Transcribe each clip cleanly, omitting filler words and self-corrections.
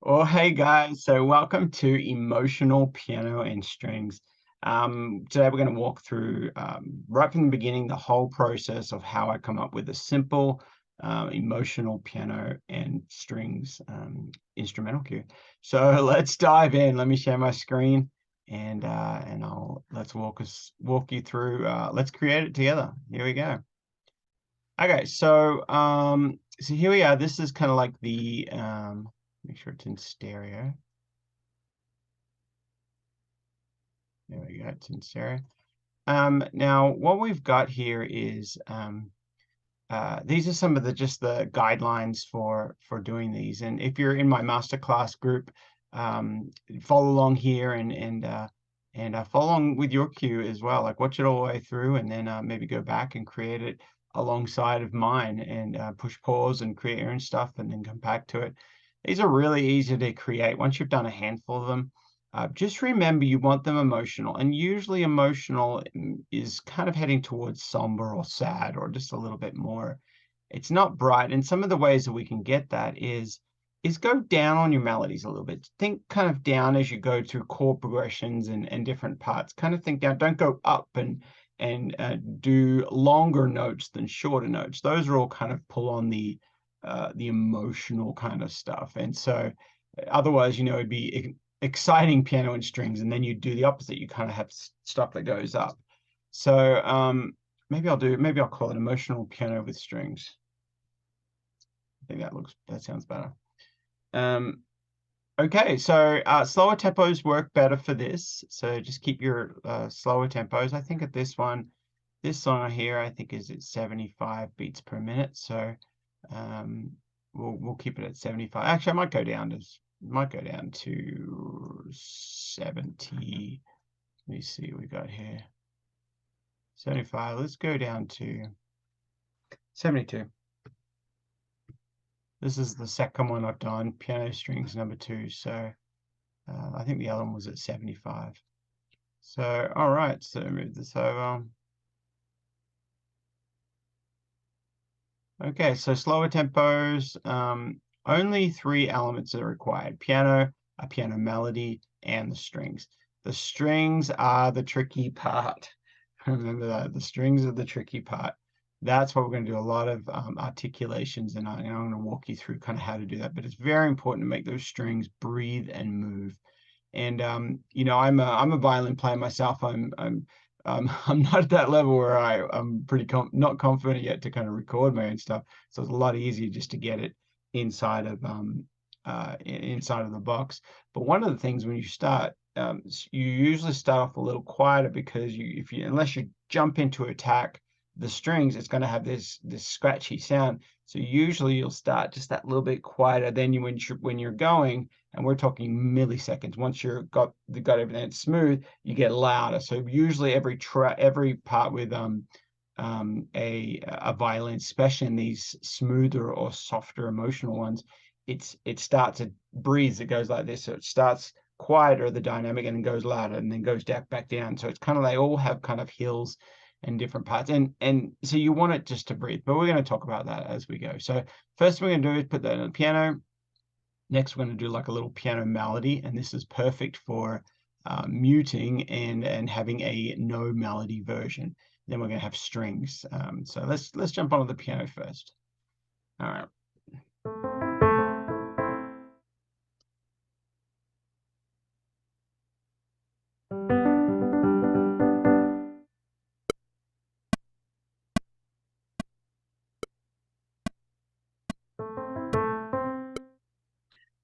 Well, hey guys, so welcome to Emotional Piano and Strings. Today we're going to walk through right from the beginning the whole process of how I come up with a simple emotional piano and strings instrumental cue. So let's dive in. Let me share my screen and let's walk you through. Let's create it together. Here we go. Okay, so here we are. This is kind of like the make sure it's in stereo. There we go, it's in stereo. Now what we've got here is these are some of the guidelines for doing these. And if you're in my masterclass group, follow along here and follow along with your cue as well. Like watch it all the way through, and then maybe go back and create it alongside of mine, and push pause and create your own stuff, and then come back to it. These are really easy to create once you've done a handful of them. Just remember you want them emotional, and usually emotional is kind of heading towards somber or sad or just a little bit more. It's not bright, and some of the ways that we can get that is go down on your melodies a little bit. Think kind of down as you go through chord progressions and different parts. Kind of think down. Don't go up and do longer notes than shorter notes. Those are all kind of pull on the emotional kind of stuff, and so otherwise, it'd be exciting piano and strings, and then you do the opposite. You kind of have stuff that goes up. So maybe I'll call it emotional piano with strings. I think that sounds better. Okay, so slower tempos work better for this. So just keep your slower tempos. I think at this song here, I think is at 75 beats per minute. So we'll keep it at 75. Actually, I might go down to 70. Let me see what we got here. 75. Let's go down to 72. This is the second one I've done, piano strings number 2. So I think the other one was at 75. So all right, so move this over. Okay, so slower tempos. Only 3 elements are required: piano, a piano melody, and the strings. The strings are the tricky part. Remember that. The strings are the tricky part. That's what we're going to do a lot of articulations, and I'm going to walk you through kind of how to do that. But it's very important to make those strings breathe and move. And I'm a violin player myself. I'm not at that level where I'm pretty not confident yet to kind of record my own stuff. So it's a lot easier just to get it inside of inside of the box. But one of the things when you start, you usually start off a little quieter, because unless you jump into attack the strings, it's going to have this scratchy sound. So usually you'll start just that little bit quieter. Then when you're going, and we're talking milliseconds, once you've got everything smooth, you get louder. So usually every part with a violin, especially in these smoother or softer emotional ones, it starts to breathe. It goes like this. So it starts quieter, the dynamic, and then goes louder, and then goes back down. So it's kind of, they all have kind of hills and different parts, and so you want it just to breathe. But we're going to talk about that as we go. So first we're going to do is put that on the piano. Next, we're going to do like a little piano melody, and this is perfect for muting and having a no melody version. Then we're going to have strings. So let's jump onto the piano first. All right.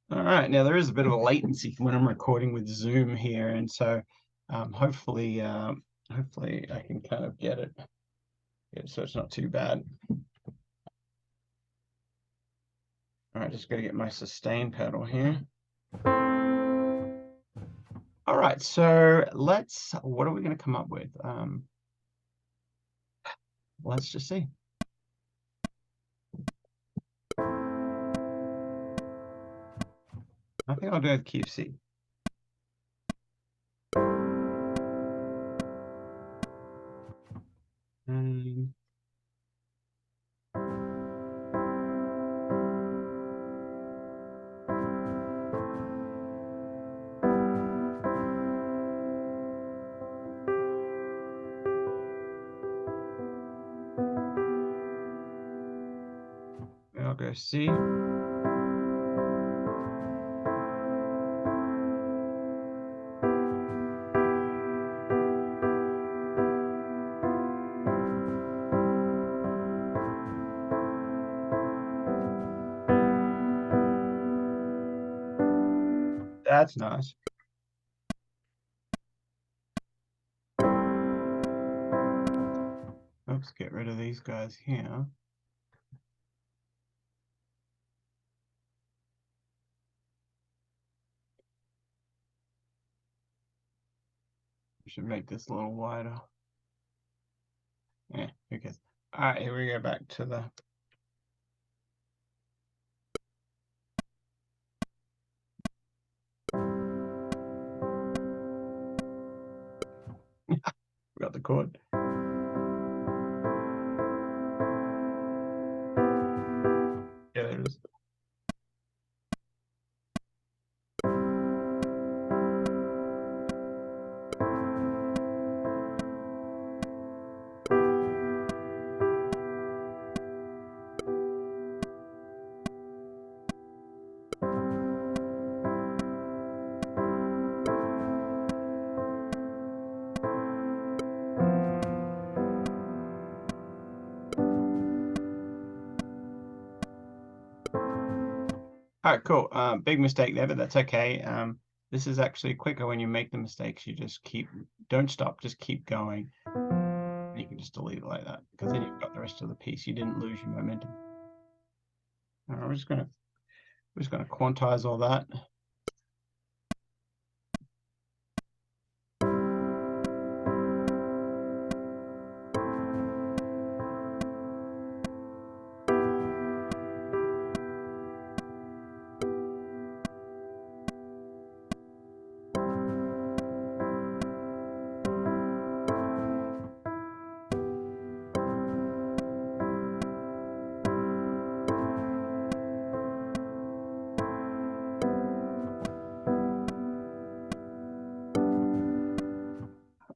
All right. Now there is a bit of a latency when I'm recording with Zoom here, and so hopefully I can kind of get it so it's not too bad. All right, just got to get my sustain pedal here. All right, so what are we going to come up with? Let's just see. I think I'll do the key of C. go C. That's nice. Oops, get rid of these guys here. We should make this a little wider. Yeah, who cares? All right, here we go back to the we got the chord. Yeah, there it is. All right, cool. Big mistake there, but that's okay. This is actually quicker when you make the mistakes. You just don't stop, just keep going. And you can just delete it like that, because then you've got the rest of the piece. You didn't lose your momentum. All right, we're just gonna quantize all that.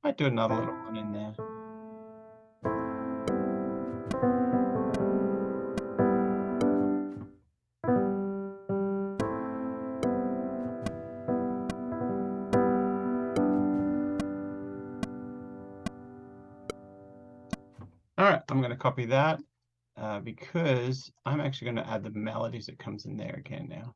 I might do another little one in there. All right, I'm going to copy that because I'm actually going to add the melodies that comes in there again now.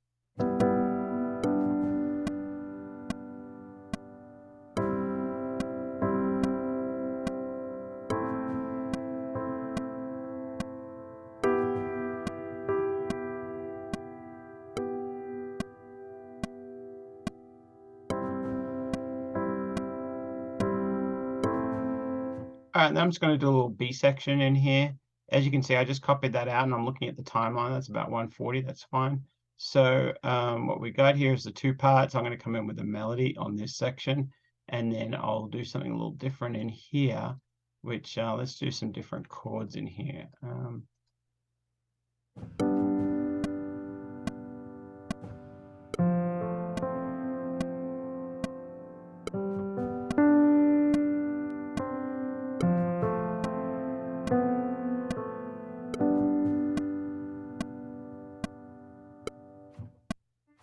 All right, now I'm just going to do a little B section in here. As you can see, I just copied that out and I'm looking at the timeline. That's about 140, that's fine. So what we got here is the two parts. I'm going to come in with a melody on this section, and then I'll do something a little different in here, which let's do some different chords in here.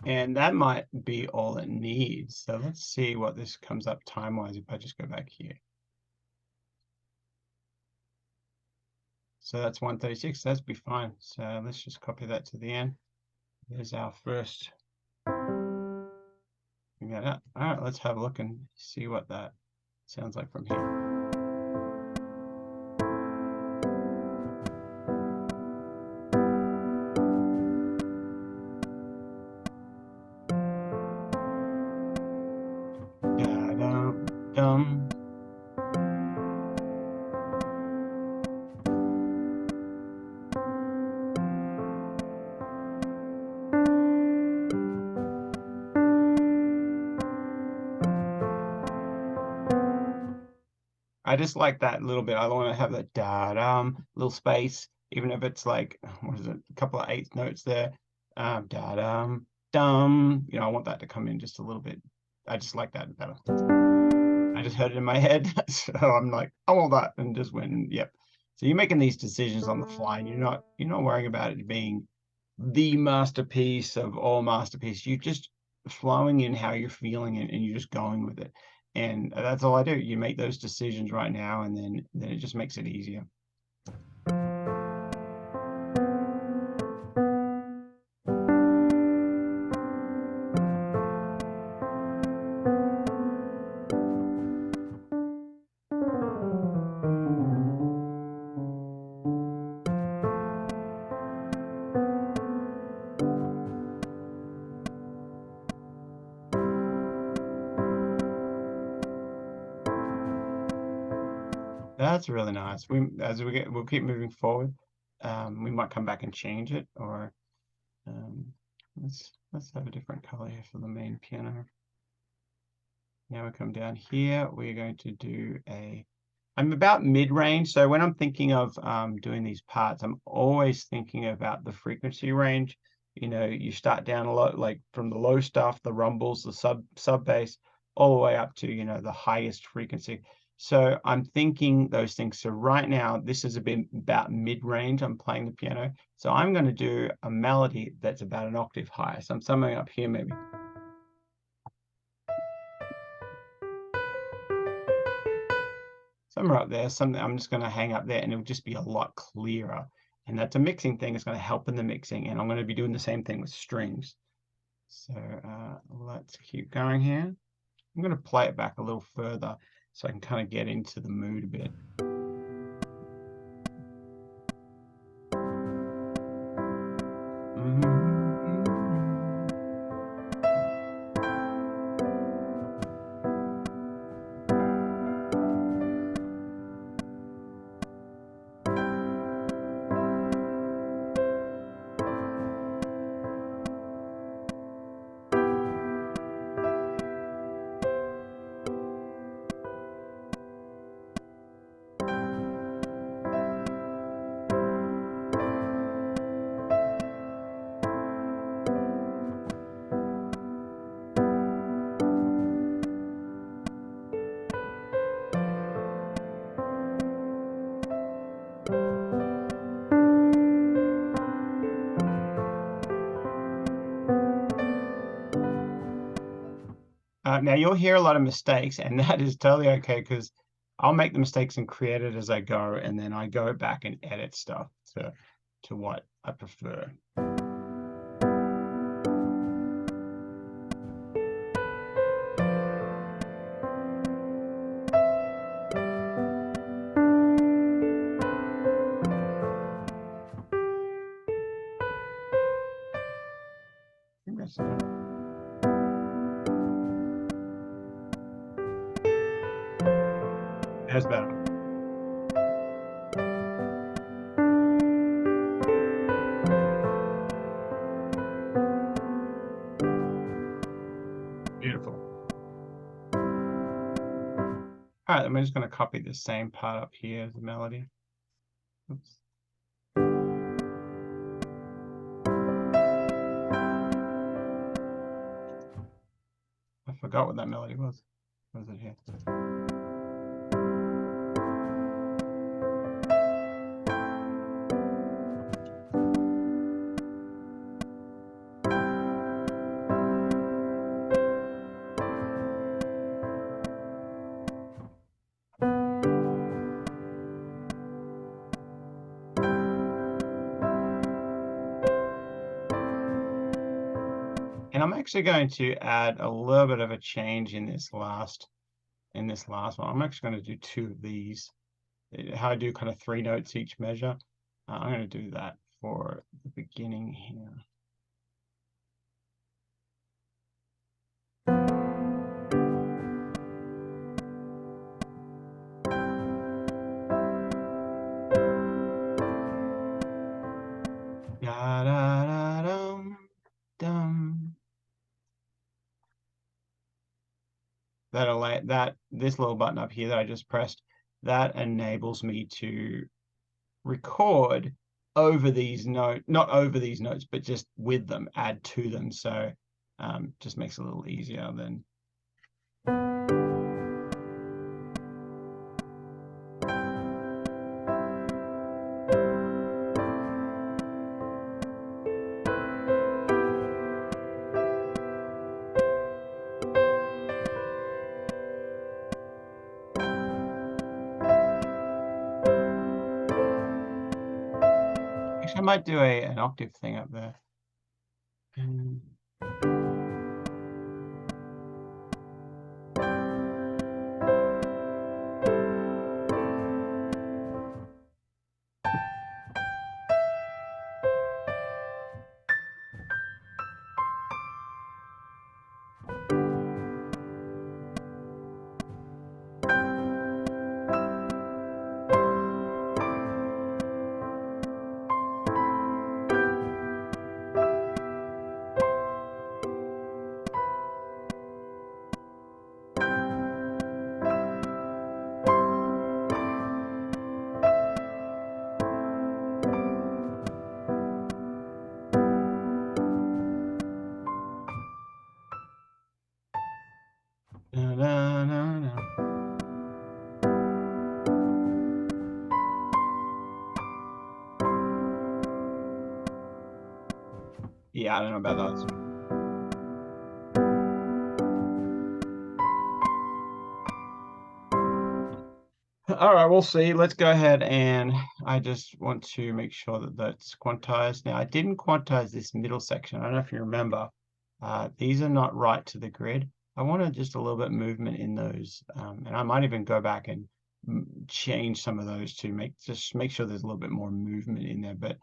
And that might be all it needs. So let's see what this comes up time-wise if I just go back here. So that's 136, that'd be fine. So let's just copy that to the end. There's our first. Bring that up. All right, let's have a look and see what that sounds like from here. Da-dum-dum. I just like that little bit. I don't want to have that da-dum little space, even if it's like, what is it, a couple of eighth notes there. Da-dum, dum. You know, I want that to come in just a little bit. I just like that better. I just heard it in my head, so I'm like, I want that, and just went, yep. So you're making these decisions on the fly, and you're not worrying about it being the masterpiece of all masterpieces. You're just flowing in how you're feeling it, and you're just going with it. And that's all I do. You make those decisions right now, and then it just makes it easier. That's really nice. We'll keep moving forward. We might come back and change it, or um, let's have a different color here for the main piano. Now we come down here. We're going to do I'm about mid-range. So when I'm thinking of doing these parts, I'm always thinking about the frequency range. You know, you start down a lot, like from the low stuff, the rumbles, the sub bass, all the way up to, you know, the highest frequency. So I'm thinking those things. So right now, this is about mid-range. I'm playing the piano. So I'm going to do a melody that's about an octave higher. So I'm summing up here maybe. Somewhere up there, something I'm just going to hang up there, and it'll just be a lot clearer. And that's a mixing thing. It's going to help in the mixing, and I'm going to be doing the same thing with strings. So let's keep going here. I'm going to play it back a little further so I can kind of get into the mood a bit. Now you'll hear a lot of mistakes, and that is totally okay, because I'll make the mistakes and create it as I go, and then I go back and edit stuff to what I prefer. I think that's it. That's better. Beautiful. All right, I'm just going to copy the same part up here as the melody. Oops. I forgot what that melody was. Where was it here? And I'm actually going to add a little bit of a change in this last one. I'm actually going to do 2 of these. How I do kind of 3 notes each measure. I'm going to do that for the beginning here. Da da da dum dum. This little button up here that I just pressed, that enables me to record over these notes, not over these notes, but just with them, add to them. So just makes it a little easier than. might do an octave thing up there. Yeah, I don't know about those. All right, we'll see. Let's go ahead, and I just want to make sure that that's quantized. Now, I didn't quantize this middle section. I don't know if you remember. These are not right to the grid. I wanted just a little bit movement in those, and I might even go back and change some of those to make sure there's a little bit more movement in there. But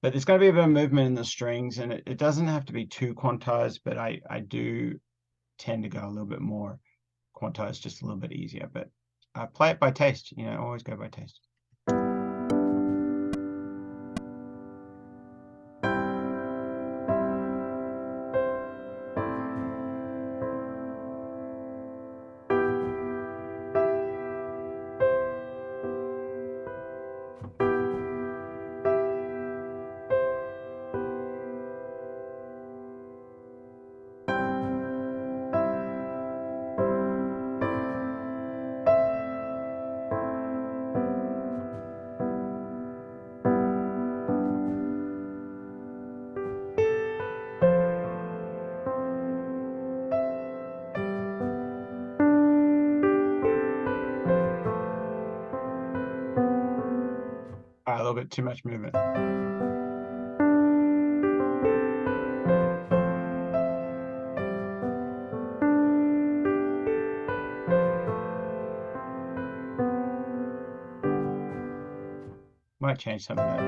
there's going to be a bit of movement in the strings, and it doesn't have to be too quantized, but I do tend to go a little bit more quantized, just a little bit easier. But play it by taste, always go by taste. A little bit too much movement. Might change some of that.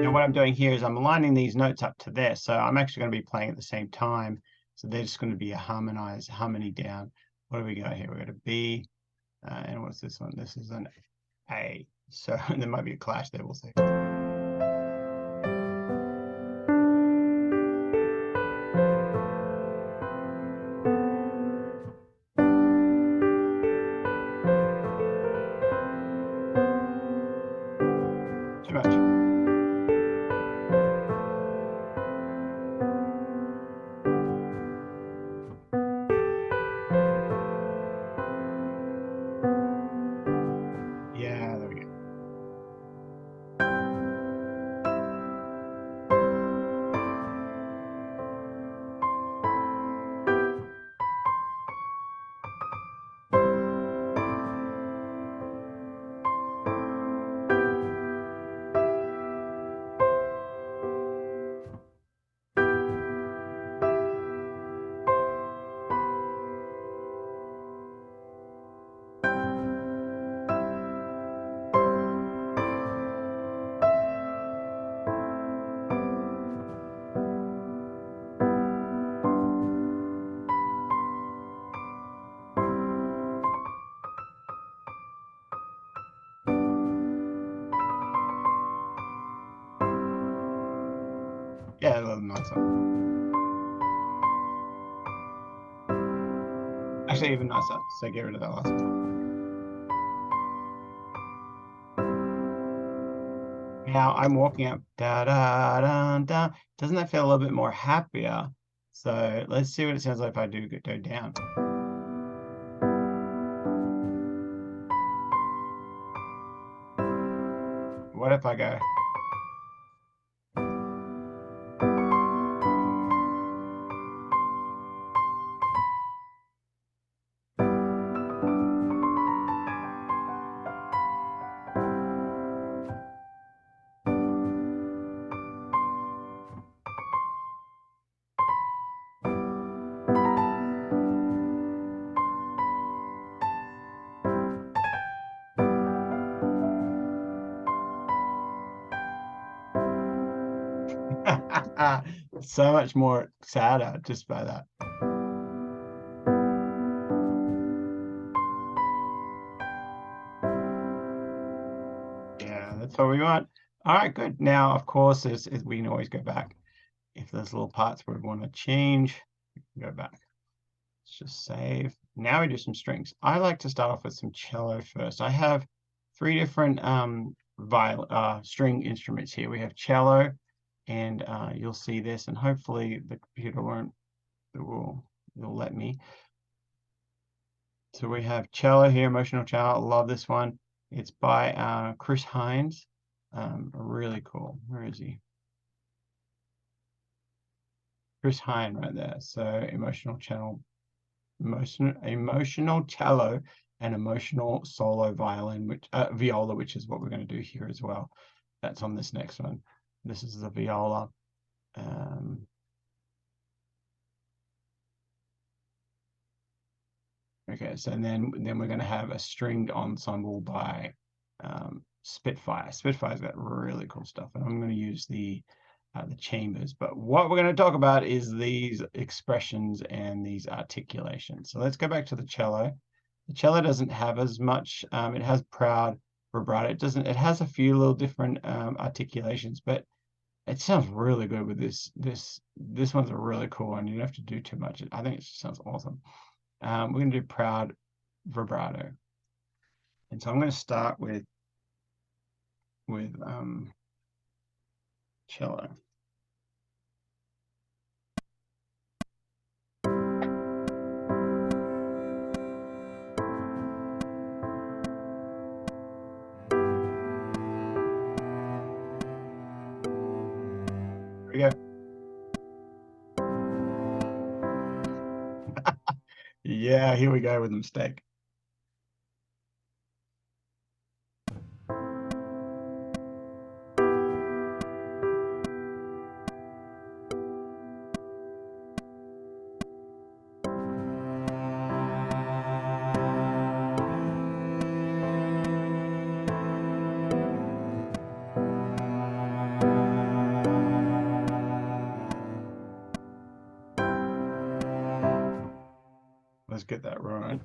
Now what I'm doing here is I'm aligning these notes up to this, so I'm actually going to be playing at the same time. So they're just going to be a harmony down. What do we got here? We got a B, and what's this one? This is an A. So there might be a clash there. We'll see. Too much. Yeah, there we go. Yeah, a little nicer. Actually, even nicer. So get rid of that last one. Now I'm walking up, da da da da. Doesn't that feel a little bit more happier? So let's see what it sounds like if I do go down. What if I go? So much more sadder just by that. Yeah, that's what we want. All right, good. Now, of course, we can always go back. If there's little parts where we want to change, we can go back. Let's just save. Now we do some strings. I like to start off with some cello first. I have 3 different string instruments here. We have cello, and you'll see this, and hopefully the computer will let me. So we have cello here, emotional cello. I love this one. It's by Chris Hines. Really cool. Where is he? Chris Hine right there. So emotional cello, and emotional solo violin, which viola, which is what we're going to do here as well. That's on this next one. This is the viola. Okay, so then we're going to have a stringed ensemble by Spitfire. Spitfire's got really cool stuff, and I'm going to use the chambers. But what we're going to talk about is these expressions and these articulations. So let's go back to the cello. The cello doesn't have as much. It has proud, vibrato. It has a few little different articulations, but it sounds really good with this. This one's a really cool one. You don't have to do too much. I think it sounds awesome. We're going to do proud, vibrato, and so I'm going to start with cello. Here we go. Yeah, here we go with the mistake. Let's get that right.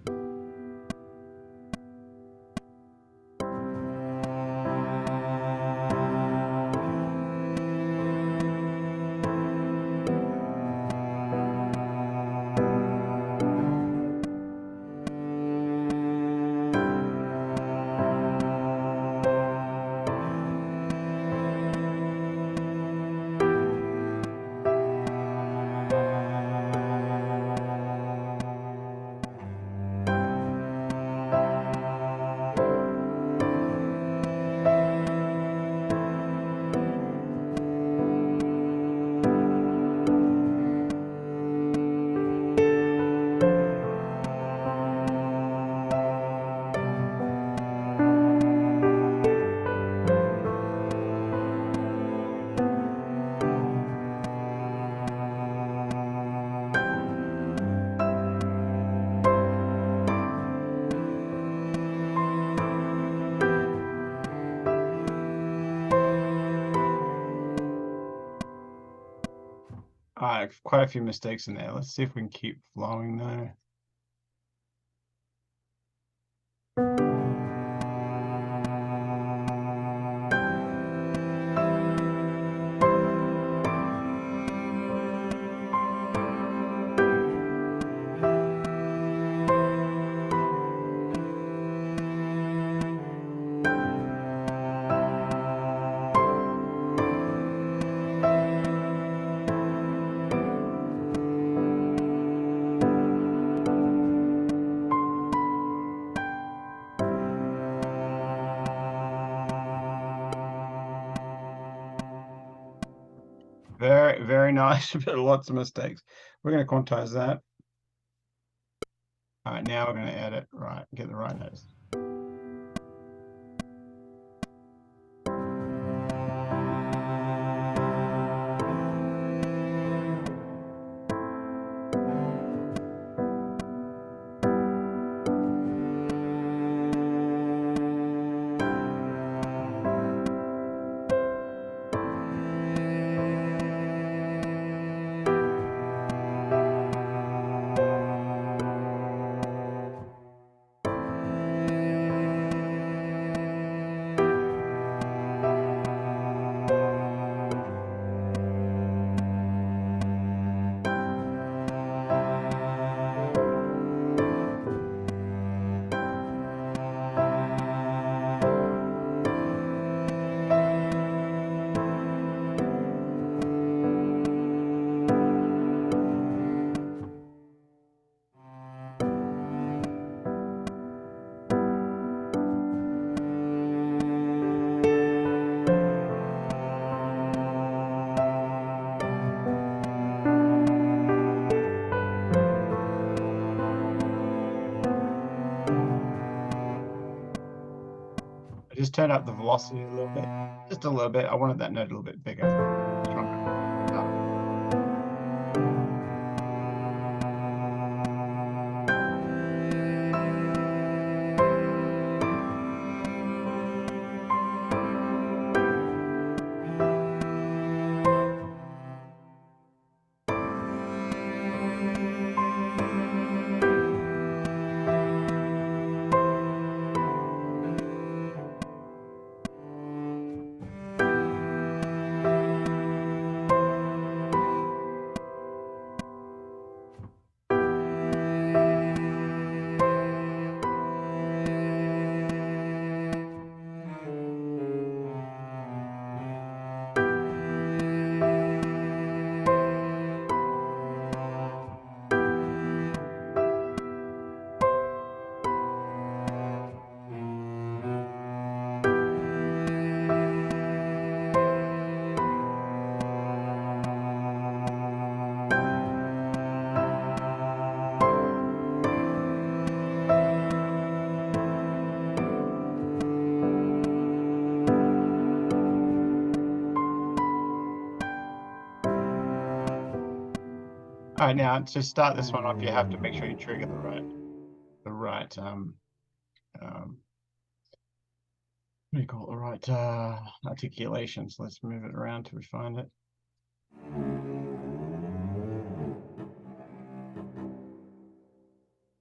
Quite a few mistakes in there. Let's see if we can keep flowing though. Very, very nice, but lots of mistakes. We're going to quantize that. All right, now we're going to add it right, get the right notes. just turn up the velocity a little bit, just a little bit. I wanted that note a little bit bigger, stronger. All right, now to start this one off, you have to make sure you trigger the right what do you call it, the right articulations. Let's move it around till we find it.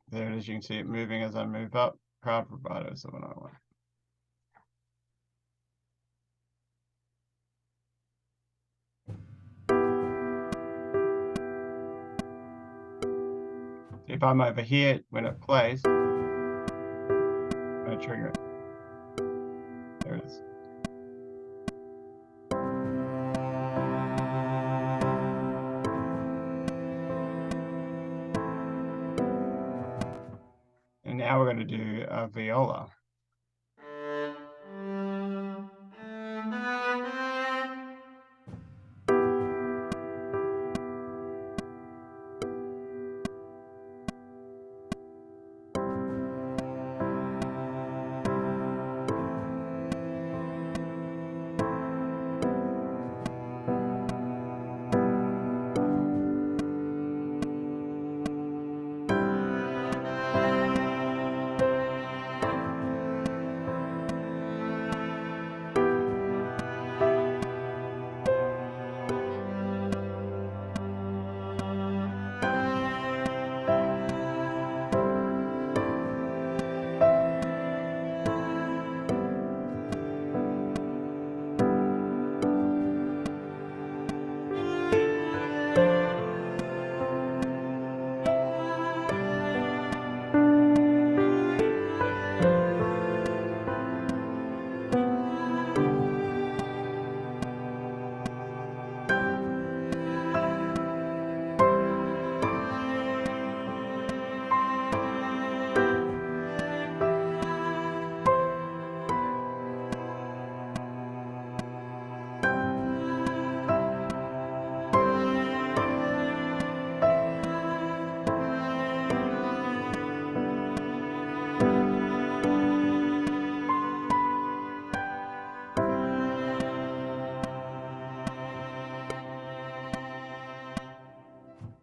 There it is. You can see it moving as I move up. Proud vibrato is the one I want. If I'm over here when it plays, I'm going to trigger it. There it is. And now we're going to do a viola.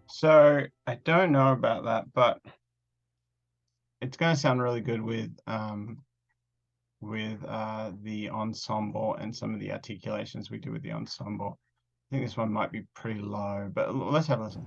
So I don't know about that, but it's going to sound really good with the ensemble and some of the articulations we do with the ensemble. I think this one might be pretty low, but let's have a listen.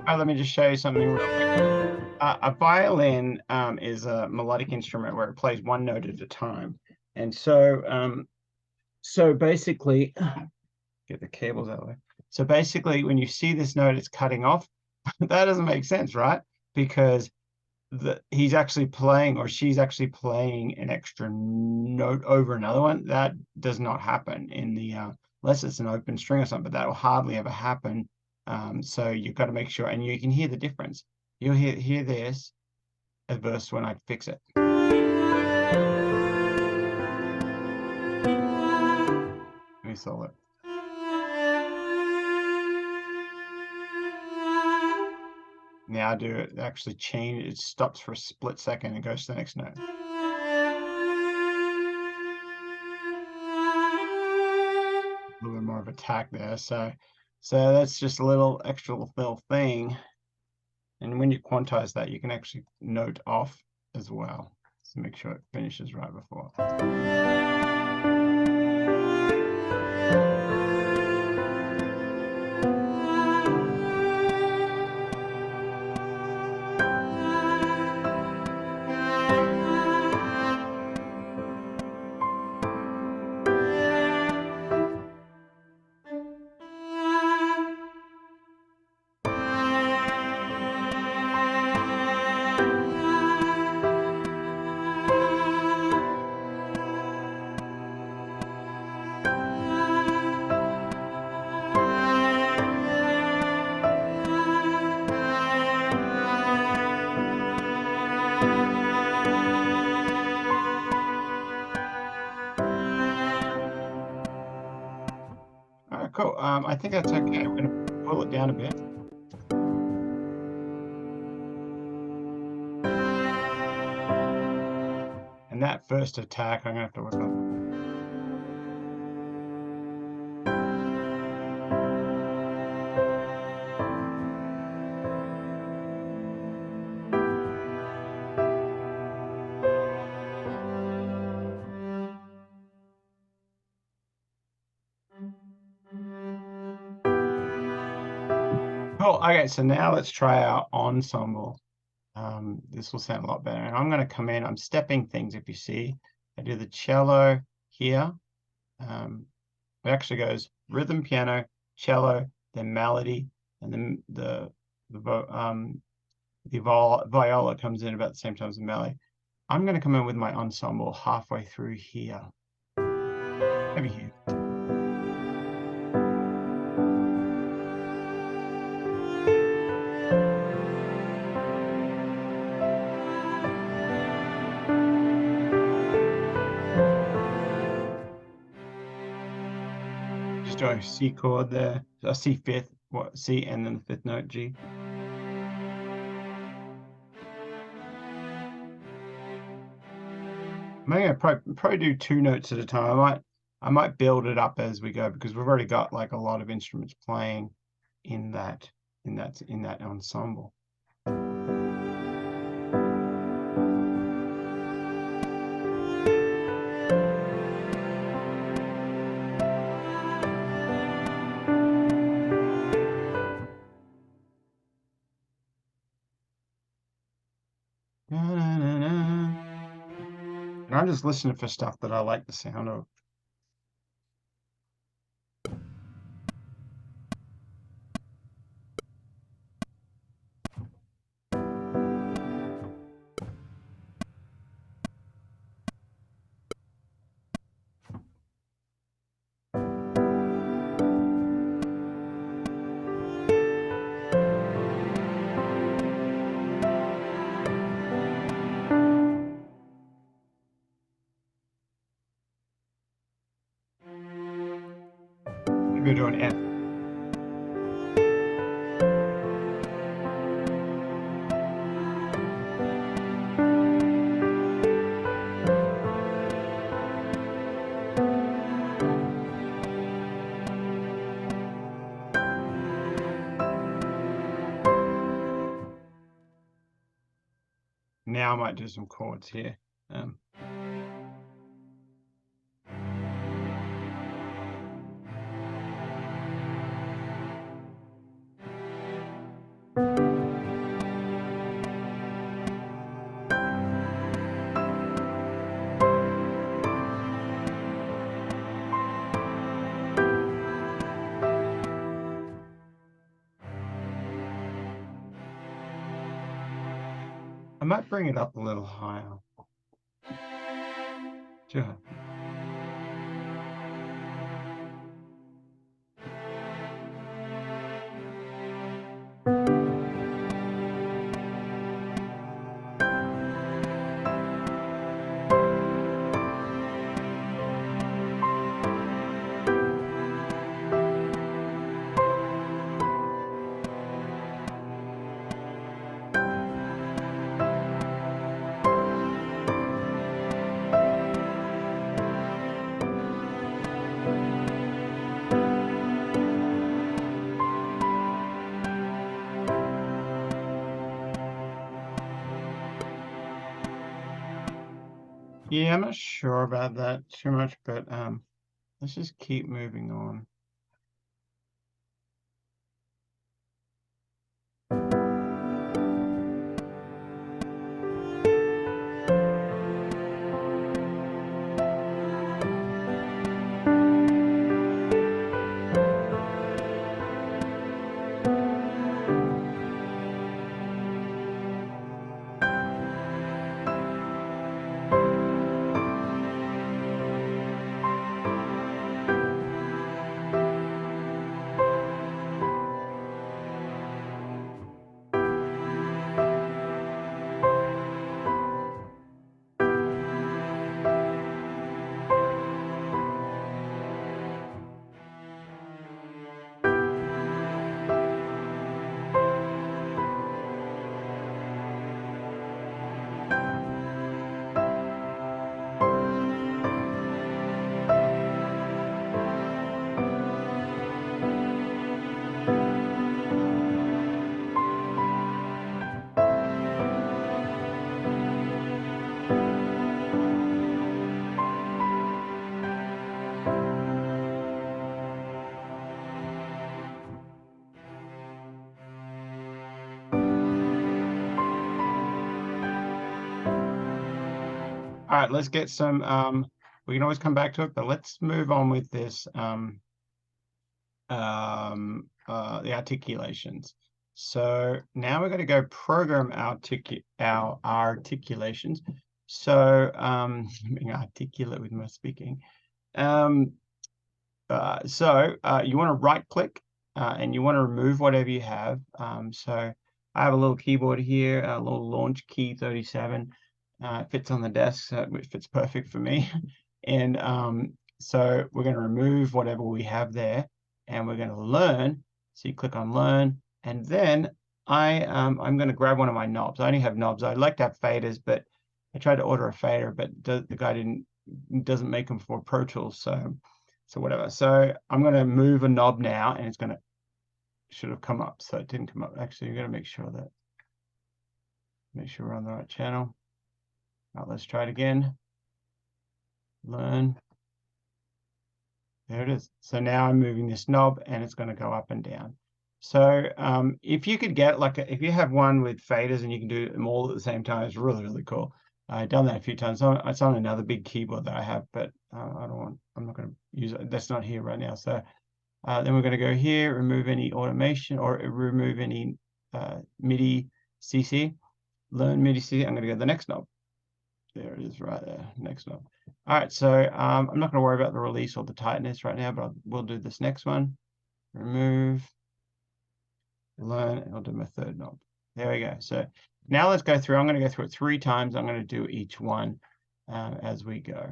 let me just show you something real quick. A violin is a melodic instrument where it plays one note at a time. And so basically, get the cables out of the way. So basically, when you see this note, it's cutting off. That doesn't make sense, right? Because he's actually playing, or she's actually playing an extra note over another one. That does not happen in the unless it's an open string or something, but that will hardly ever happen. So you've got to make sure, and you can hear the difference. You'll hear this verse when I fix it. Let me solve it. Now do it actually change, it stops for a split second and goes to the next note. A little bit more of attack there. So that's just a little extra little thing. And when you quantize that, you can actually note off as well. So make sure it finishes right before. All right, cool. I think that's okay. I'm going to pull it down a bit. And that first attack, I'm going to have to work on. Cool. Okay, so now let's try our ensemble. This will sound a lot better. And I'm going to come in, I'm stepping things, if you see. I do the cello here. It actually goes rhythm, piano, cello, then melody, and then the viola comes in about the same time as the melody. I'm going to come in with my ensemble halfway through here. Maybe here. Just doing a C chord there, a C fifth, C, and then the fifth note, G. I'm going to probably do two notes at a time. I might build it up as we go because we've already got like a lot of instruments playing in that ensemble. And I'm just listening for stuff that I like the sound of. Maybe do an F. Now I might do some chords here. I might bring it up a little higher. Too high. Yeah, I'm not sure about that too much, but let's just keep moving on. All right, let's get some, we can always come back to it, but let's move on with this, the articulations. So now we're going to go program our articulations. So, being articulate with my speaking. You want to right click and you want to remove whatever you have. So I have a little keyboard here, a little launch key 37. It fits on the desk, so it fits perfect for me. And so we're going to remove whatever we have there, and we're going to learn. So you click on learn, and then I'm going to grab one of my knobs. I only have knobs. I'd like to have faders, but I tried to order a fader, but the guy doesn't make them for Pro Tools, so whatever. So I'm going to move a knob now, and it's going to should have come up. So it didn't come up. Actually, you're going to make sure we're on the right channel. Now let's try it again. Learn. There it is. So now I'm moving this knob and it's going to go up and down. So if you could get if you have one with faders and you can do them all at the same time, it's really, really cool. I've done that a few times. It's on another big keyboard that I have, but I'm not going to use it. That's not here right now. So then we're going to go here, remove any automation or remove any MIDI CC. Learn MIDI CC. I'm going to go to the next knob. There it is right there, next knob. All right, so I'm not going to worry about the release or the tightness right now, but we'll do this next one. Remove, learn, and I'll do my third knob. There we go. So now let's go through. I'm going to go through it 3 times. I'm going to do each one as we go.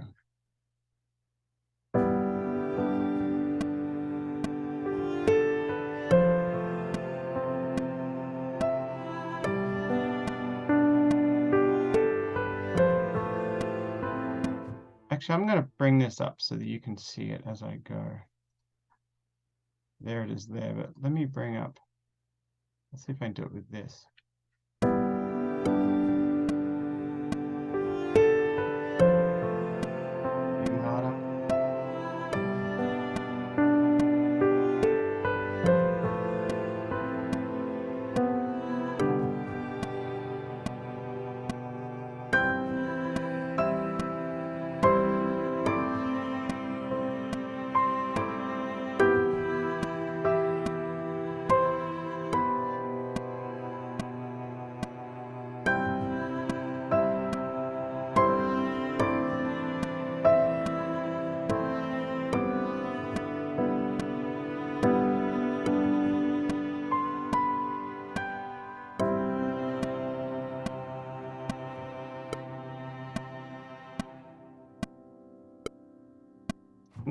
Actually, I'm going to bring this up so that you can see it as I go. There it is there, but let me bring up, let's see if I can do it with this. Even harder.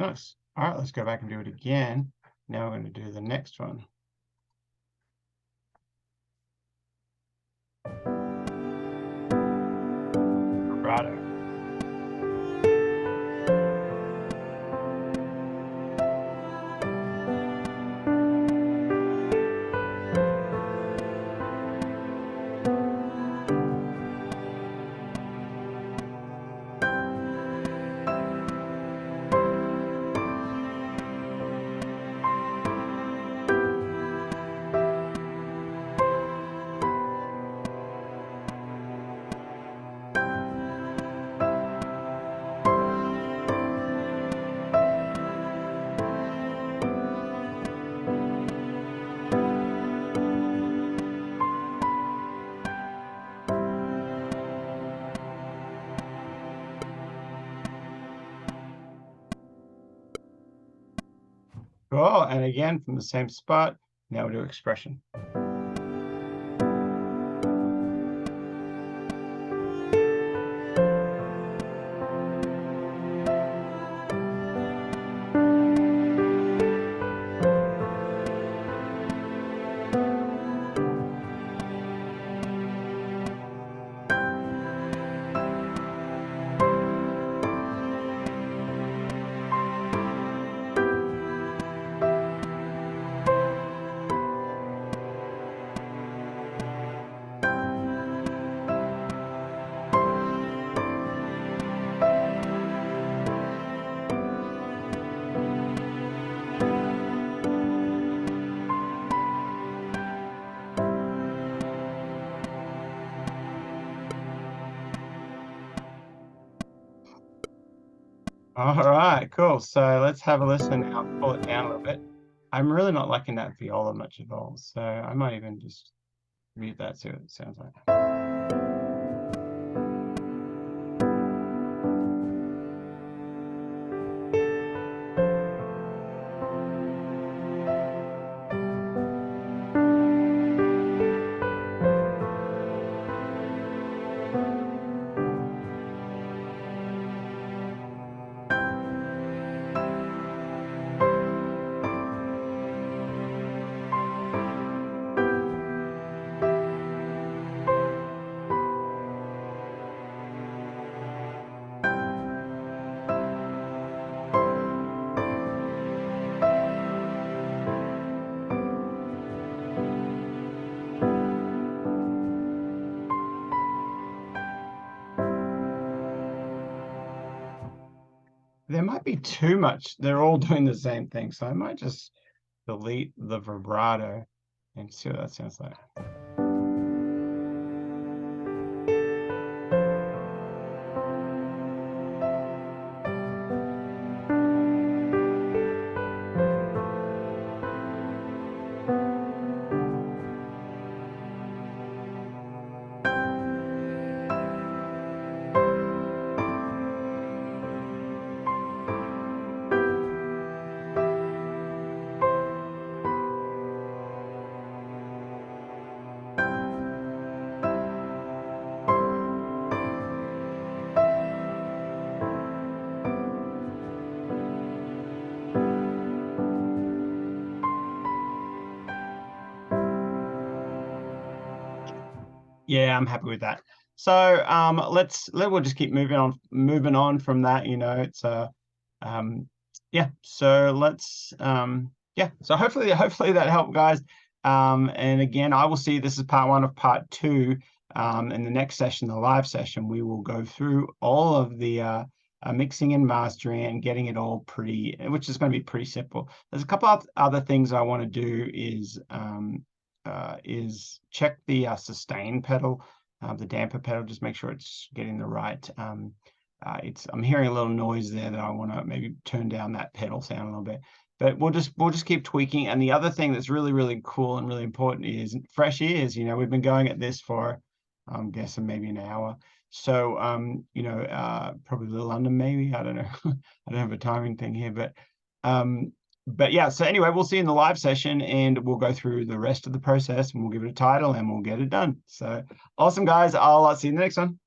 Nice. All right, let's go back and do it again. Now we're going to do the next one. Vibrato. Cool. And again, from the same spot, now we do expression. All right, cool. So let's have a listen now, pull it down a little bit. I'm really not liking that viola much at all, so I might even just mute that, see what it sounds like. There might be too much. They're all doing the same thing, so I might just delete the vibrato and see what that sounds like. Yeah, I'm happy with that. So we'll just keep moving on from that, you know. It's yeah, so let's yeah, so hopefully that helped, guys. And again, I will see this is part 1 of part 2. In the next session, the live session, we will go through all of the mixing and mastering and getting it all pretty, which is going to be pretty simple. There's a couple of other things I want to do is check the sustain pedal, the damper pedal, just make sure it's getting the right. I'm hearing a little noise there that I want to maybe turn down that pedal sound a little bit. But we'll just keep tweaking. And the other thing that's really cool and really important is fresh ears. You know, we've been going at this for, I'm guessing maybe an hour. So you know, probably a little under maybe. I don't know. I don't have a timing thing here, but yeah, so anyway, we'll see you in the live session and we'll go through the rest of the process and we'll give it a title and we'll get it done. So awesome, guys. I'll see you in the next one.